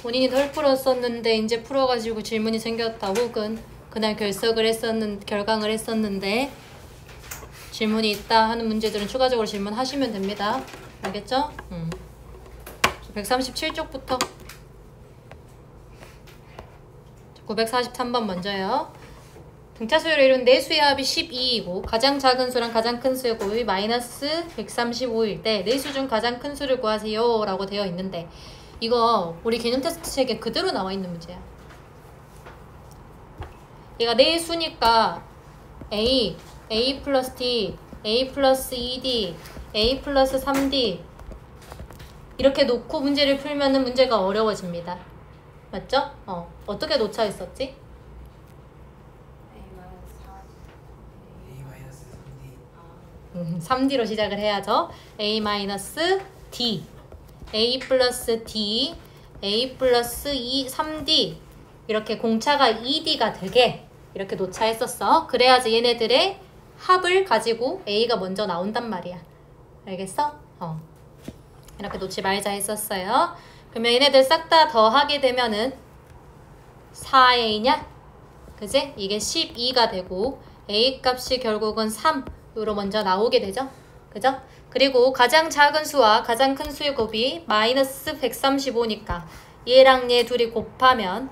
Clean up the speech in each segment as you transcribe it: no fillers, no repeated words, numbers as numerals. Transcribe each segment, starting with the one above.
본인이 덜 풀었었는데 이제 풀어가지고 질문이 생겼다. 혹은 그날 결강을 했었는데 질문이 있다 하는 문제들은 추가적으로 질문하시면 됩니다. 알겠죠? 137쪽부터 943번 먼저요. 등차 수열을 이룬 네 수의 합이 12이고 가장 작은 수랑 가장 큰 수의 곱이 마이너스 135일 때 네 수 중 가장 큰 수를 구하세요 라고 되어 있는데 이거 우리 개념 테스트 책에 그대로 나와 있는 문제야. 얘가 네 수니까 A 플러스 D, A 플러스 2D, A 플러스 3D 이렇게 놓고 문제를 풀면은 문제가 어려워집니다. 맞죠? 어떻게 놓쳐 있었지? A-3D 3D로 시작을 해야죠. A-D A 플러스 D, A 플러스 3D 이렇게 공차가 2D가 되게 이렇게 놓차했었어. 그래야지 얘네들의 합을 가지고 A가 먼저 나온단 말이야. 알겠어? 이렇게 놓지 말자 했었어요. 그러면 얘네들 싹 다 더하게 되면은 4A냐? 그지? 이게 12가 되고 A 값이 결국은 3으로 먼저 나오게 되죠. 그죠? 그리고 가장 작은 수와 가장 큰 수의 곱이 마이너스 135니까 얘랑 얘 둘이 곱하면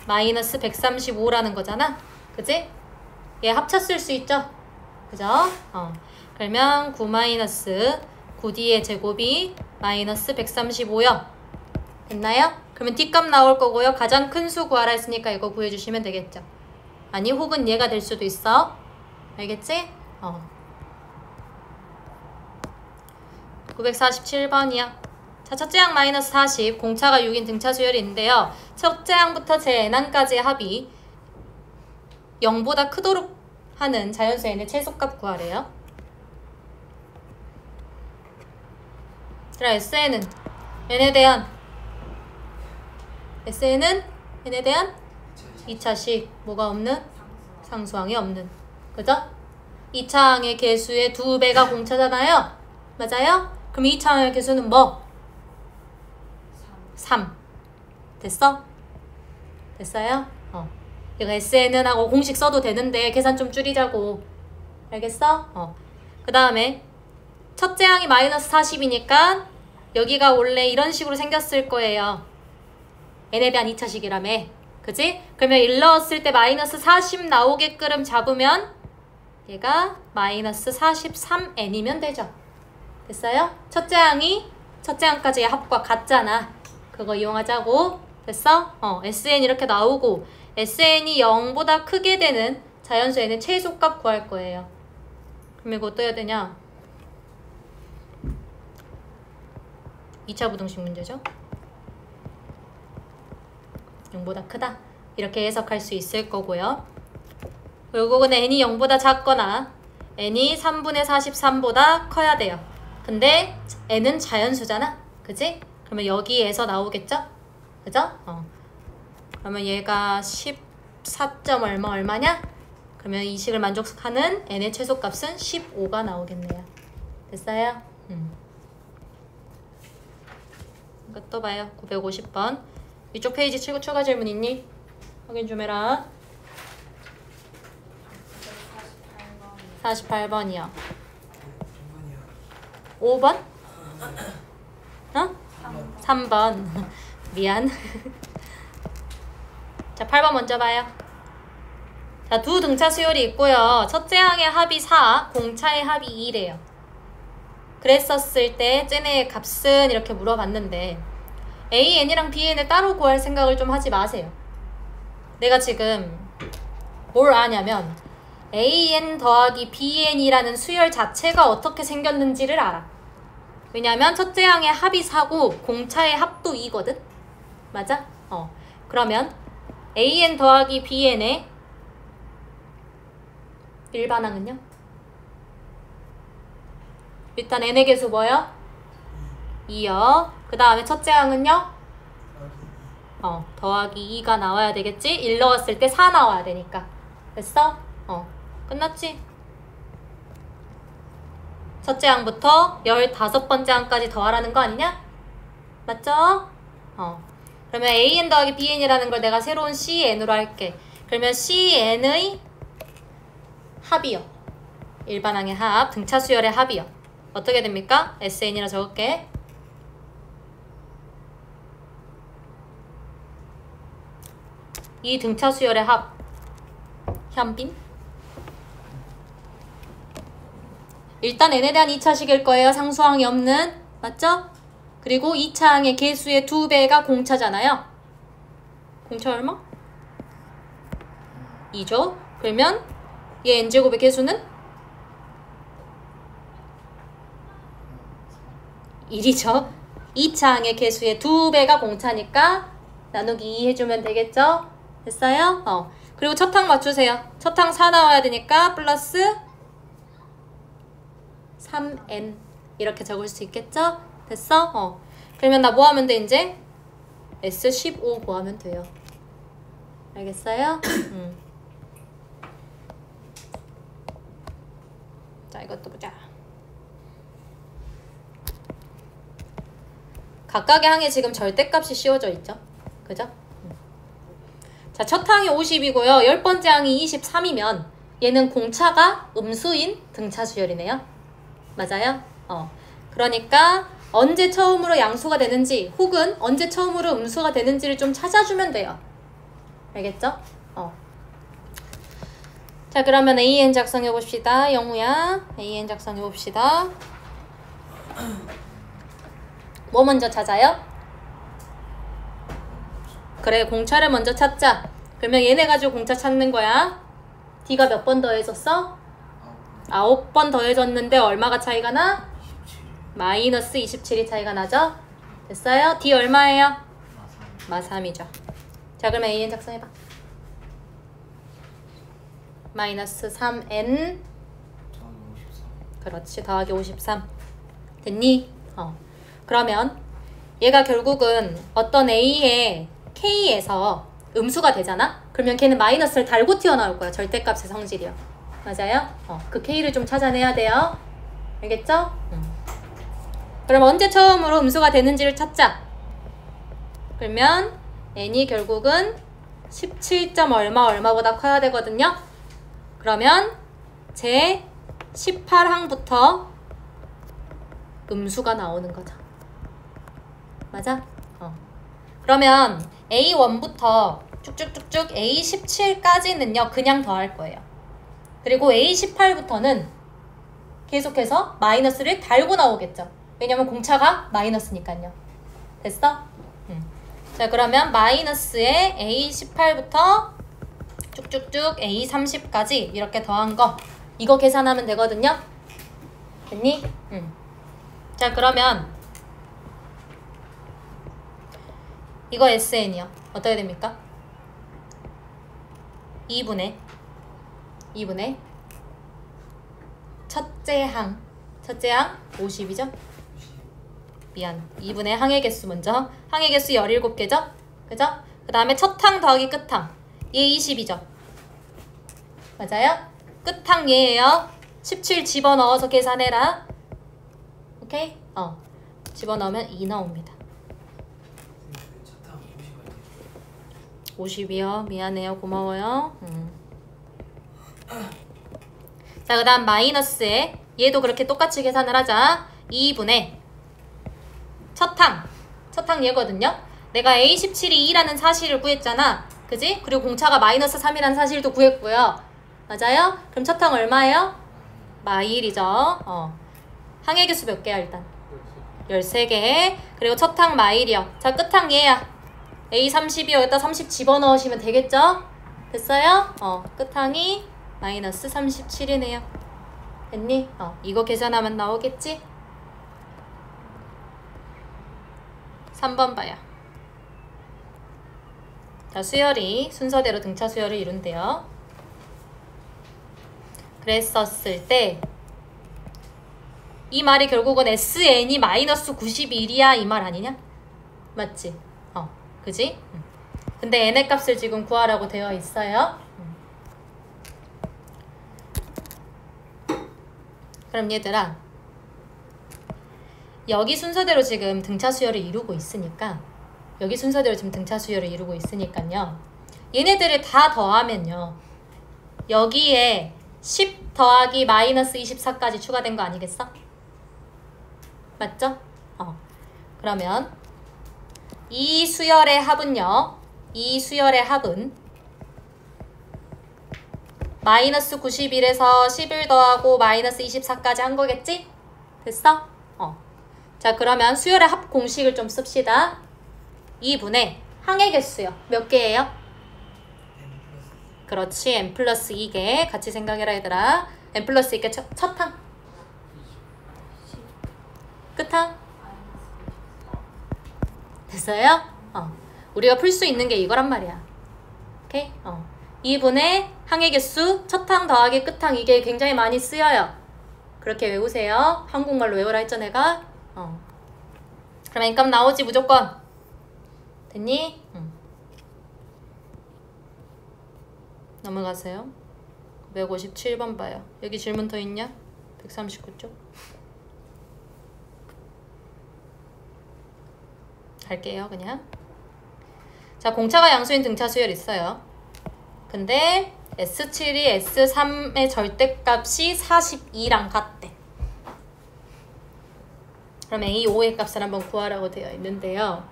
마이너스 135라는 거잖아. 그지? 얘 합쳤을 수 있죠? 그죠? 그러면 9 마이너스 9D의 제곱이 마이너스 135요. 됐나요? 그러면 D값 나올 거고요. 가장 큰 수 구하라 했으니까 이거 구해주시면 되겠죠. 아니 혹은 얘가 될 수도 있어. 알겠지? 947번이야. 자, 첫째 항 마이너스 40, 공차가 6인 등차 수열인데요. 첫째 항부터 제 n항까지의 합이 0보다 크도록 하는 자연수 n의 최소값 구하래요. 자, SN은 n에 대한 2차식 뭐가 없는? 상수항이 없는. 그죠? 2차항의 개수의 2배가 공차잖아요. 맞아요? 그럼 2차항의 개수는 뭐? 3. 됐어? 됐어요? 이거 SN은 하고 공식 써도 되는데 계산 좀 줄이자고. 알겠어? 그 다음에 첫째 항이 마이너스 40이니까 여기가 원래 이런 식으로 생겼을 거예요. n에 대한 2차식이라며. 그지? 그러면 1 넣었을 때 마이너스 40 나오게끔 잡으면 얘가 마이너스 43n이면 되죠. 됐어요? 첫째 항까지의 합과 같잖아. 그거 이용하자고. 됐어? SN 이렇게 나오고 SN이 0보다 크게 되는 자연수 n의 최소값 구할 거예요. 그럼 이거 어떠해야 되냐? 2차 부등식 문제죠. 0보다 크다. 이렇게 해석할 수 있을 거고요. 결국은 n이 0보다 작거나 n이 3분의 43보다 커야 돼요. 근데 n은 자연수잖아. 그지? 그러면 여기에서 나오겠죠? 그죠? 그러면 얘가 14점 얼마냐? 그러면 이 식을 만족하는 n의 최소값은 15가 나오겠네요. 됐어요? 또 봐요. 950번. 이쪽 페이지 치고 추가 질문 있니? 확인 좀 해라. 48번이요. 5번? 3번. 미안. 자, 8번 먼저 봐요. 자, 두 등차 수열이 있고요. 첫째 항의 합이 4, 공차의 합이 2래요. 그랬었을 때 쟤네의 값은 이렇게 물어봤는데 AN이랑 BN을 따로 구할 생각을 좀 하지 마세요. 내가 지금 뭘 아냐면 AN 더하기 BN이라는 수열 자체가 어떻게 생겼는지를 알아. 왜냐면 첫째 항의 합이 4고 공차의 합도 2거든? 맞아? 그러면 AN 더하기 BN의 일반항은요? 일단 n의 개수 뭐요? 2요. 그 다음에 첫째 항은요? 더하기 2가 나와야 되겠지? 1 넣었을 때 4 나와야 되니까. 됐어? 끝났지? 첫째 항부터 15번째 항까지 더하라는 거 아니냐? 맞죠? 그러면 AN 더하기 BN이라는 걸 내가 새로운 CN으로 할게. 그러면 CN의 합이요. 일반항의 합, 등차 수열의 합이요. 어떻게 됩니까? SN이라 적을게. 이 등차 수열의 합, 현빈. 일단 n에 대한 2차식일 거예요. 상수항이 없는. 맞죠? 그리고 2차항의 개수의 2배가 공차잖아요. 공차 얼마? 2죠. 그러면 얘 n제곱의 개수는 1이죠. 2차항의 개수의 2배가 공차니까 나누기 2 해주면 되겠죠? 됐어요? 그리고 첫 항 맞추세요. 첫 항 4 나와야 되니까 플러스 3n 이렇게 적을 수 있겠죠? 됐어? 그러면 나 뭐 하면 돼 이제? S15 구하면 돼요. 알겠어요? 자, 이것도 보자. 각각의 항에 지금 절대값이 씌워져 있죠? 그죠? 자, 첫 항이 50이고요. 10번째 항이 23이면 얘는 공차가 음수인 등차 수열이네요. 맞아요? 그러니까 언제 처음으로 양수가 되는지 혹은 언제 처음으로 음수가 되는지를 좀 찾아주면 돼요. 알겠죠? 자, 그러면 AN 작성해 봅시다. 영우야, AN 작성해 봅시다. 뭐 먼저 찾아요? 그래, 공차를 먼저 찾자. 그러면 얘네 가지고 공차 찾는 거야. D가 몇 번 더해졌어? 9번 더해졌는데 얼마가 차이가 나? 마이너스 27이 차이가 나죠? 됐어요? D 얼마예요? 마3이죠. 자, 그러면 AN 작성해봐. 마이너스 3N 그렇지, 더하기 53 됐니? 그러면 얘가 결국은 어떤 A의 K에서 음수가 되잖아? 그러면 걔는 마이너스를 달고 튀어나올 거야. 절대값의 성질이요. 맞아요? 그 K를 좀 찾아내야 돼요. 알겠죠? 그럼 언제 처음으로 음수가 되는지를 찾자. 그러면 N이 결국은 17점 얼마보다 커야 되거든요. 그러면 제 18항부터 음수가 나오는 거죠. 맞아? 그러면 A1부터 쭉쭉쭉쭉 A17까지는요 그냥 더할 거예요. 그리고 A18부터는 계속해서 마이너스를 달고 나오겠죠. 왜냐면 공차가 마이너스니까요. 됐어? 자, 그러면 마이너스의 A18부터 쭉쭉쭉 A30까지 이렇게 더한 거 이거 계산하면 되거든요. 됐니? 자, 그러면 이거 SN이요. 어떻게 됩니까? 2분의 첫째 항 50이죠? 미안, 2분의 항의 개수 먼저. 항의 개수 17개죠? 그죠? 그 다음에 첫 항 더하기 끝 항. 얘 20이죠? 맞아요? 끝 항 얘예요. 17 집어넣어서 계산해라. 오케이? 집어넣으면 2 나옵니다. 50이요. 미안해요. 고마워요. 자, 그 다음 마이너스에 얘도 그렇게 똑같이 계산을 하자. 2분의 첫 항 얘거든요. 내가 A17이 2라는 사실을 구했잖아. 그지? 그리고 공차가 마이너스 3이라는 사실도 구했고요. 맞아요? 그럼 첫 항 얼마예요? 마일이죠. 항의 개수 몇 개야 일단? 13개. 그리고 첫 항 마일이요. 자, 끝 항 얘야. A30이 여기다 30 집어넣으시면 되겠죠? 됐어요? 끝 항이 마이너스 37이네요. 됐니? 이거 계산하면 나오겠지? 3번 봐요. 자, 수열이 순서대로 등차 수열을 이룬대요. 그랬었을 때 이 말이 결국은 SN이 마이너스 91이야 이 말 아니냐? 맞지? 그지? 근데 n의 값을 지금 구하라고 되어 있어요. 그럼 얘들아, 여기 순서대로 지금 등차 수열을 이루고 있으니까 여기 순서대로 지금 등차 수열을 이루고 있으니까요. 얘네들을 다 더하면요. 여기에 10 더하기 마이너스 24까지 추가된 거 아니겠어? 맞죠? 그러면 이 수열의 합은요. 이 수열의 합은 마이너스 91에서 11 더하고 마이너스 24까지 한 거겠지? 됐어? 자, 그러면 수열의 합 공식을 좀 씁시다. 2분의 항의 개수요. 몇 개예요? 그렇지. n 플러스 2개. 같이 생각해라 얘들아. n 플러스 2개 첫 항. 끝항. 됐어요? 우리가 풀 수 있는 게 이거란 말이야. 오케이? 2분의 항의 개수 첫 항 더하기 끝항. 이게 굉장히 많이 쓰여요. 그렇게 외우세요. 한국말로 외우라 했죠 내가? 그럼 n값 나오지 무조건. 됐니? 넘어가세요. 157번 봐요. 여기 질문 더 있냐? 139쪽. 갈게요 그냥. 자, 공차가 양수인 등차 수열 있어요. 근데 S7이 S3의 절대값이 42랑 같대. 그럼 A5의 값을 한번 구하라고 되어 있는데요.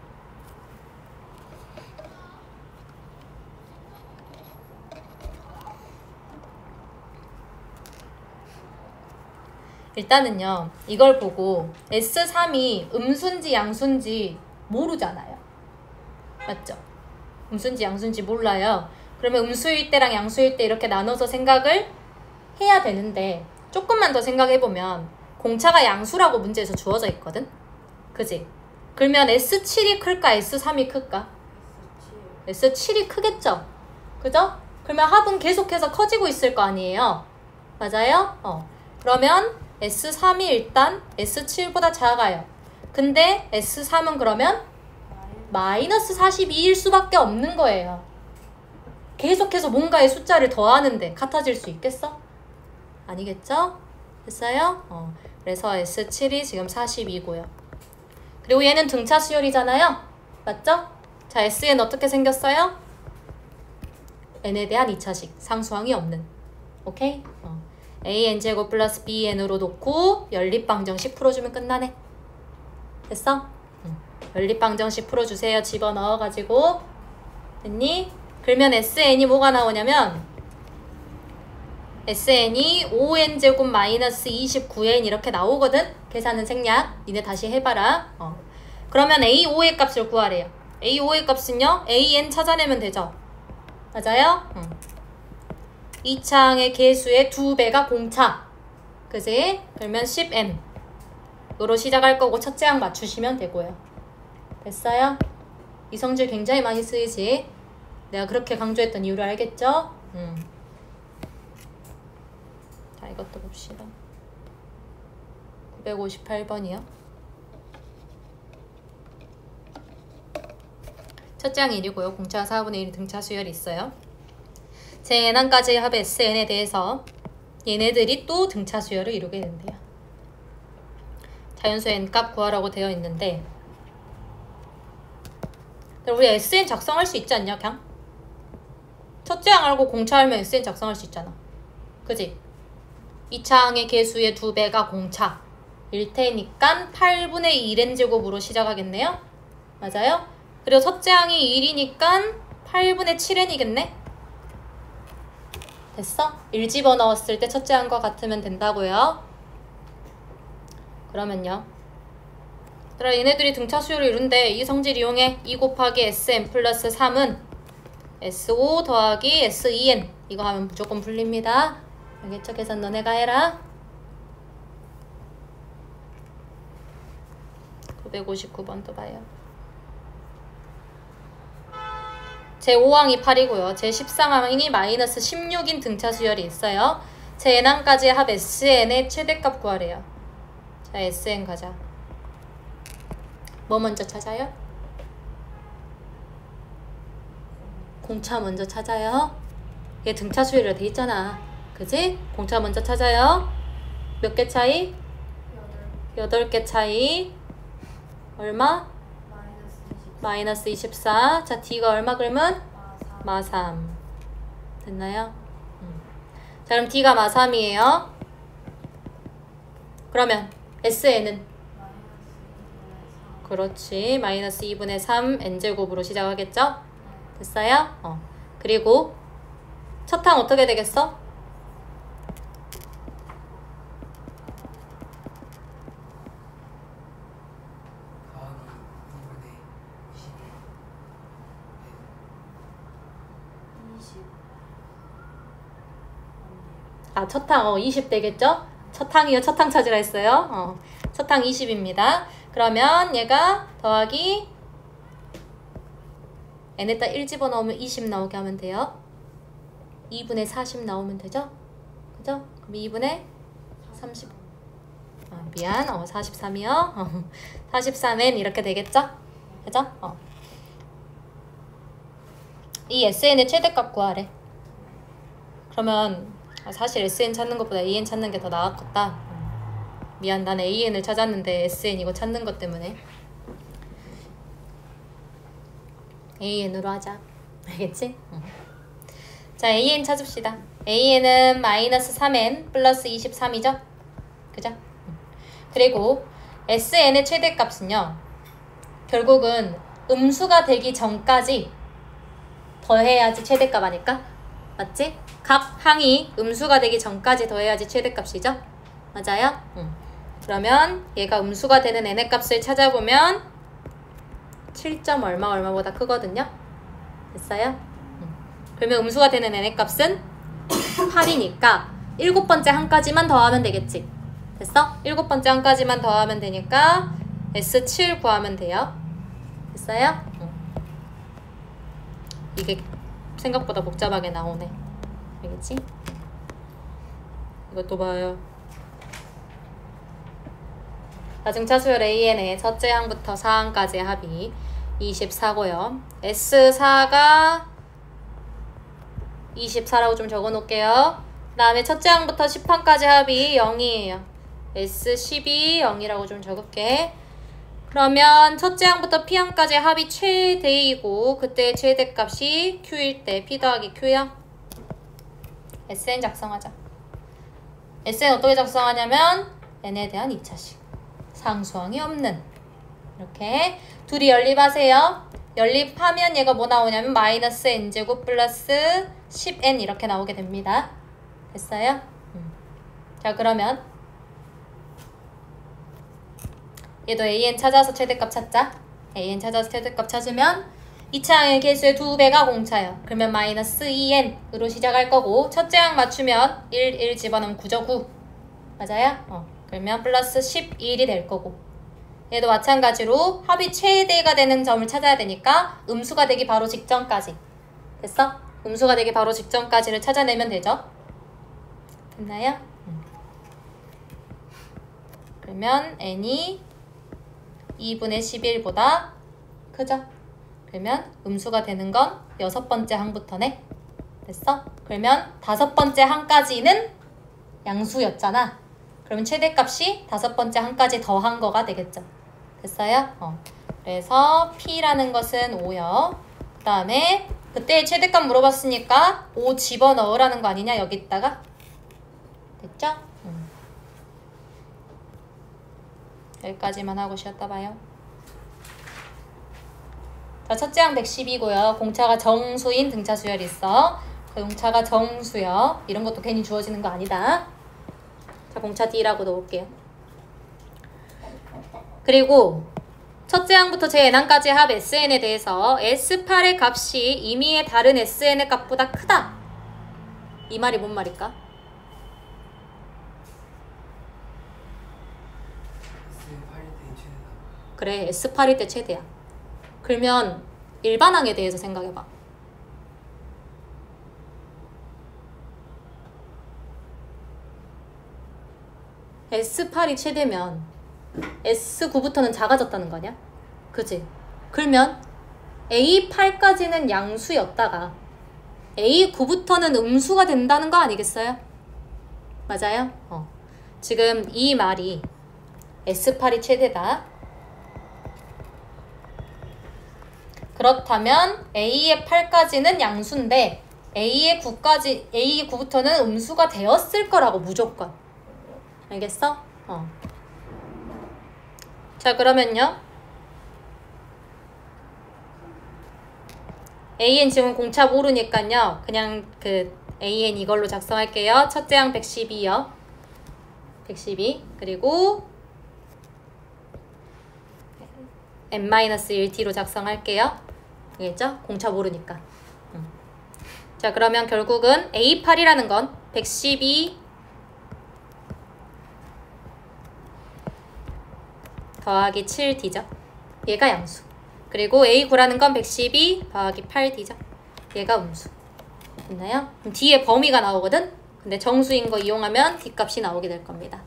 일단은요. 이걸 보고 S3이 음수인지 양수인지 모르잖아요. 맞죠? 음수인지 양수인지 몰라요. 그러면 음수일 때랑 양수일 때 이렇게 나눠서 생각을 해야 되는데 조금만 더 생각해보면 공차가 양수라고 문제에서 주어져 있거든? 그지? 그러면 S7이 클까? S3이 클까? S7이 크겠죠? 그죠? 그러면 합은 계속해서 커지고 있을 거 아니에요? 맞아요? 그러면 S3이 일단 S7보다 작아요. 근데 S3은 그러면 마이너스 42일 수밖에 없는 거예요. 계속해서 뭔가의 숫자를 더하는데 같아질 수 있겠어? 아니겠죠? 됐어요? 그래서 S7이 지금 42고요. 그리고 얘는 등차 수열이잖아요? 맞죠? 자, Sn 어떻게 생겼어요? n에 대한 2차식, 상수항이 없는. 오케이? an제곱 플러스 bn으로 놓고 연립방정식 풀어주면 끝나네. 됐어? 연립방정식 풀어주세요. 집어넣어가지고. 됐니? 그러면 sn이 뭐가 나오냐면 sn이 5n제곱 마이너스 29n 이렇게 나오거든? 계산은 생략. 니네 다시 해봐라. 그러면 a5의 값을 구하래요. a5의 값은요? an 찾아내면 되죠? 맞아요? 이 창의 개수의 2배가 공차. 그지? 그러면 10n 으로 시작할 거고 첫째 항 맞추시면 되고요. 됐어요? 이 성질 굉장히 많이 쓰이지? 내가 그렇게 강조했던 이유를 알겠죠? 자, 이것도 봅시다. 958번이요. 첫째 항 1이고요. 공차 4분의 1 등차 수열이 있어요. 제 n항까지의 합 Sn에 대해서 얘네들이 또 등차 수열을 이루게 된대요. 자연수 n값 구하라고 되어 있는데 우리 Sn 작성할 수 있지 않냐 그냥? 첫째 항 알고 공차 알면 Sn 작성할 수 있잖아. 그지? 2차 항의 개수의 2배가 공차 일 테니까 8분의 1n제곱으로 시작하겠네요. 맞아요? 그리고 첫째 항이 1이니까 8분의 7n이겠네? 됐어? 1 집어넣었을 때 첫째 항과 같으면 된다고요. 그러면요. 얘들아, 얘네들이 등차 수열을 이룬데 이 성질 이용해. 2 곱하기 Sn 플러스 3은 S5 더하기 S2n. 이거 하면 무조건 풀립니다. 알겠죠? 계산 너네가 해라. 959번 또 봐요. 제5항이 8이고요. 제13항이 마이너스 16인 등차 수열이 있어요. 제 n항까지의 합 Sn의 최대값 구하래요. 자, Sn 가자. 뭐 먼저 찾아요? 공차 먼저 찾아요. 얘 등차 수열이라 돼 있잖아. 그지? 공차 먼저 찾아요. 몇 개 차이? 8개 차이. 얼마? 마이너스 24. 자, D가 얼마 그러면? 마3. 됐나요? 자, 그럼 D가 마3이에요. 그러면 SN은? 그렇지. 마이너스 2분의 3 n제곱으로 시작하겠죠? 됐어요? 그리고 첫 항 어떻게 되겠어? 아, 첫 항, 20 되겠죠? 첫 항이요. 첫 항 찾으라 했어요. 첫 항 20입니다. 그러면 얘가 더하기 n에다 1 집어넣으면 20 나오게 하면 돼요. 2분의 40 나오면 되죠? 그죠? 그럼 2분의 30. 미안. 43이요. 43n 이렇게 되겠죠? 그죠? 이 SN의 최대값 구하래. 그러면 사실 SN 찾는 것보다 AN 찾는 게 더 나았겠다. 미안, 난 AN을 찾았는데 SN 이거 찾는 것 때문에 AN으로 하자. 알겠지? 자, AN 찾읍시다. AN은 마이너스 3N 플러스 23이죠? 그죠? 그리고 SN의 최대값은요, 결국은 음수가 되기 전까지 더해야지 최대값 아닐까? 맞지? 각 항이 음수가 되기 전까지 더해야지 최대값이죠? 맞아요? 그러면 얘가 음수가 되는 n의 값을 찾아보면 7점 얼마보다 크거든요? 됐어요? 그러면 음수가 되는 n의 값은 8이니까 7번째 항까지만 더하면 되겠지? 됐어? 7번째 항까지만 더하면 되니까 S7 구하면 돼요. 됐어요? 이게 생각보다 복잡하게 나오네. 알겠지? 이것도 봐요. 가중차 수열 AN의 첫째 항부터 4항까지의 합이 24고요. S4가 24라고 좀 적어놓을게요. 그 다음에 첫째 항부터 10항까지 합이 0이에요. S12 0이라고 좀 적을게. 그러면 첫째 항부터 P항까지 합이 최대이고 그때의 최대값이 Q일 때 P 더하기 Q요. SN 작성하자. SN 어떻게 작성하냐면 N에 대한 2차식. 상수항이 없는. 이렇게 둘이 연립하세요. 연립하면 얘가 뭐 나오냐면 마이너스 n제곱 플러스 10n 이렇게 나오게 됩니다. 됐어요? 자, 그러면 얘도 AN 찾아서 최대값 찾자. AN 찾아서 최대값 찾으면 2차항의 개수의 2배가 공차예요. 그러면 마이너스 2n으로 시작할 거고 첫째 항 맞추면 1 집어넣으면 9죠. 9. 맞아요? 그러면 플러스 11이 될 거고 얘도 마찬가지로 합이 최대가 되는 점을 찾아야 되니까 음수가 되기 바로 직전까지. 됐어? 음수가 되기 바로 직전까지를 찾아내면 되죠. 됐나요? 그러면 n이 2분의 11보다 크죠? 그러면 음수가 되는 건 6번째 항부터네. 됐어? 그러면 5번째 항까지는 양수였잖아. 그러면 최대값이 5번째 항까지 더한 거가 되겠죠. 됐어요? 그래서 P라는 것은 5요. 그 다음에 그때 최대값 물어봤으니까 5 집어넣으라는 거 아니냐 여기다가. 됐죠? 여기까지만 하고 쉬었다 봐요. 자, 첫째 항 110이고요. 공차가 정수인 등차 수열이 있어. 그 공차가 정수요. 이런 것도 괜히 주어지는 거 아니다. 자, 공차 D라고 넣을게요. 그리고 첫째 항부터 제-n항까지 합 SN에 대해서 S8의 값이 임의의 다른 SN의 값보다 크다. 이 말이 뭔 말일까? 그래, S8일 때 최대야. 그러면 일반항에 대해서 생각해봐. S8이 최대면 S9부터는 작아졌다는 거 아니야? 그치? 그러면 A8까지는 양수였다가 A9부터는 음수가 된다는 거 아니겠어요? 맞아요? 지금 이 말이 S8이 최대다. 그렇다면 A의 8까지는 양수인데 A의 9부터는 음수가 되었을 거라고 무조건. 알겠어? 자, 그러면요. AN 지금 공차 모르니까요. 그냥 그 AN 이걸로 작성할게요. 첫째 항 112요. 112. 그리고 n-1t로 작성할게요. 알겠죠? 공차 모르니까. 자, 그러면 결국은 A8이라는 건 112 더하기 7D죠. 얘가 양수. 그리고 A9라는 건 112 더하기 8D죠. 얘가 음수. 됐나요? 그럼 뒤에 범위가 나오거든? 근데 정수인 거 이용하면 D값이 나오게 될 겁니다.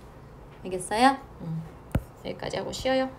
알겠어요? 여기까지 하고 쉬어요.